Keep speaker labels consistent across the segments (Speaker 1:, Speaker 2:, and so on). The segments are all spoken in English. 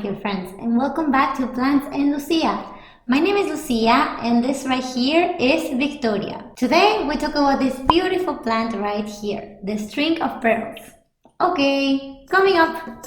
Speaker 1: my dear friends, and welcome back to Plants and Lucia. My name is Lucia and this right here is Victoria. Today we talk about this beautiful plant right here, the string of pearls. Okay, coming up.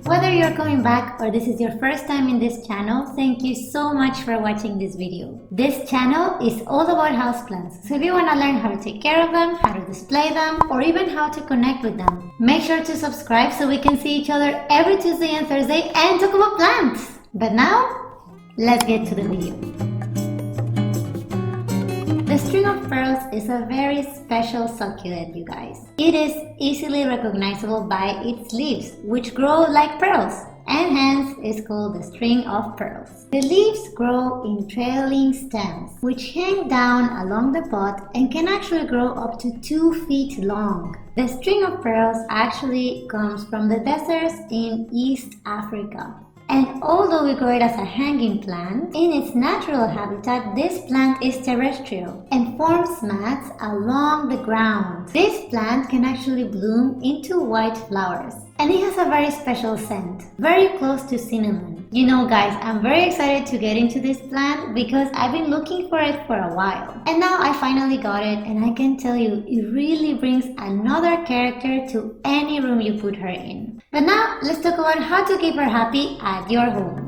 Speaker 1: Whether you're coming back or this is your first time in this channel, thank you so much for watching this video. This channel is all about houseplants, so if you want to learn how to take care of them, how to display them, or even how to connect with them, make sure to subscribe so we can see each other every Tuesday and Thursday and talk about plants. But now, let's get to the video. The string of pearls is a very special succulent, you guys. It is easily recognizable by its leaves, which grow like pearls, and hence is called the string of pearls. The leaves grow in trailing stems, which hang down along the pot and can actually grow up to 2 feet long. The string of pearls actually comes from the deserts in East Africa. And although we grow it as a hanging plant, in its natural habitat, this plant is terrestrial and forms mats along the ground. This plant can actually bloom into white flowers. And it has a very special scent, very close to cinnamon. You know guys, I'm very excited to get into this plant because I've been looking for it for a while. And now I finally got it, and I can tell you, it really brings another character to any room you put her in. But now, let's talk about how to keep her happy at your home.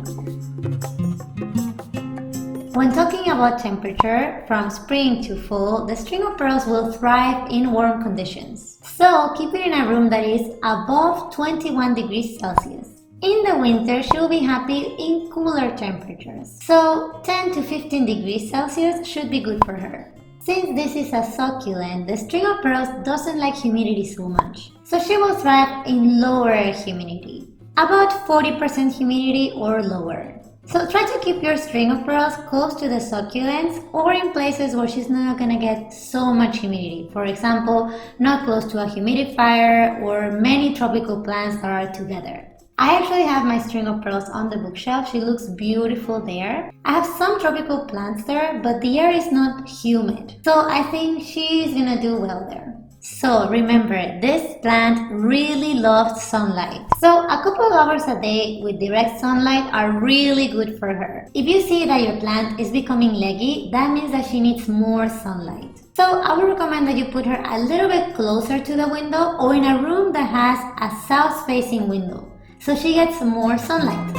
Speaker 1: When talking about temperature, from spring to fall, the string of pearls will thrive in warm conditions. So keep it in a room that is above 21 degrees Celsius. In the winter, she will be happy in cooler temperatures. So 10 to 15 degrees Celsius should be good for her. Since this is a succulent, the string of pearls doesn't like humidity so much. So she will thrive in lower humidity, about 40% humidity or lower. So try to keep your string of pearls close to the succulents or in places where she's not gonna get so much humidity. For example, not close to a humidifier or many tropical plants that are together. I actually have my string of pearls on the bookshelf. She looks beautiful there. I have some tropical plants there, but the air is not humid. So I think she's gonna do well there. So remember, this plant really loves sunlight. So a couple of hours a day with direct sunlight are really good for her. If you see that your plant is becoming leggy, that means that she needs more sunlight. So I would recommend that you put her a little bit closer to the window or in a room that has a south-facing window, so she gets more sunlight.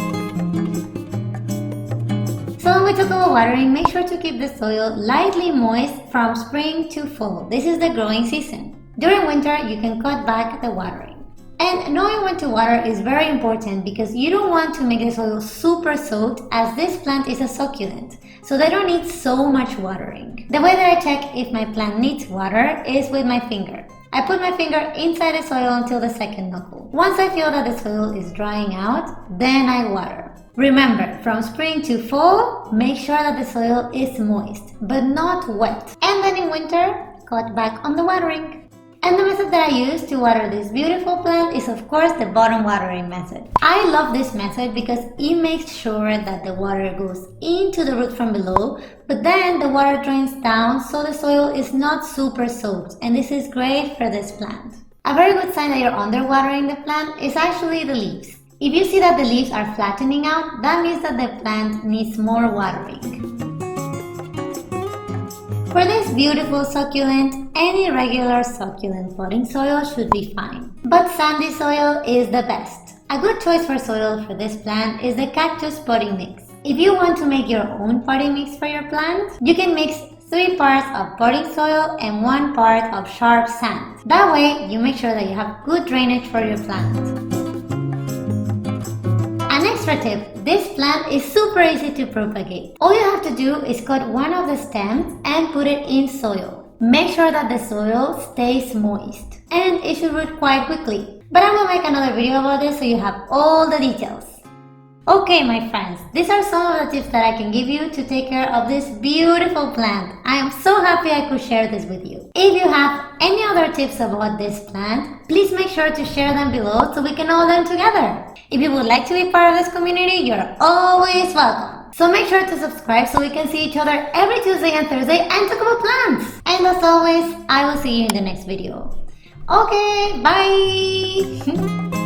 Speaker 1: So when we talk about watering, make sure to keep the soil lightly moist from spring to fall. This is the growing season. During winter, you can cut back the watering. And knowing when to water is very important because you don't want to make the soil super soaked, as this plant is a succulent, so they don't need so much watering. The way that I check if my plant needs water is with my finger. I put my finger inside the soil until the second knuckle. Once I feel that the soil is drying out, then I water. Remember, from spring to fall, make sure that the soil is moist, but not wet. And then in winter, cut back on the watering. And the method that I use to water this beautiful plant is of course the bottom watering method. I love this method because it makes sure that the water goes into the root from below, but then the water drains down so the soil is not super soaked, and this is great for this plant. A very good sign that you're underwatering the plant is actually the leaves. If you see that the leaves are flattening out, that means that the plant needs more watering. For this beautiful succulent, any regular succulent potting soil should be fine. But sandy soil is the best. A good choice for soil for this plant is the cactus potting mix. If you want to make your own potting mix for your plant, you can mix 3 parts of potting soil and 1 part of sharp sand. That way, you make sure that you have good drainage for your plant. An extra tip, this plant is super easy to propagate. All you have to do is cut one of the stems and put it in soil. Make sure that the soil stays moist, and it should root quite quickly. But I will make another video about this so you have all the details. Okay my friends, these are some of the tips that I can give you to take care of this beautiful plant. I am so happy I could share this with you. If you have any other tips about this plant, please make sure to share them below so we can all learn together. If you would like to be part of this community, you're always welcome. So make sure to subscribe so we can see each other every Tuesday and Thursday and talk about plants. And as always, I will see you in the next video. Okay, bye!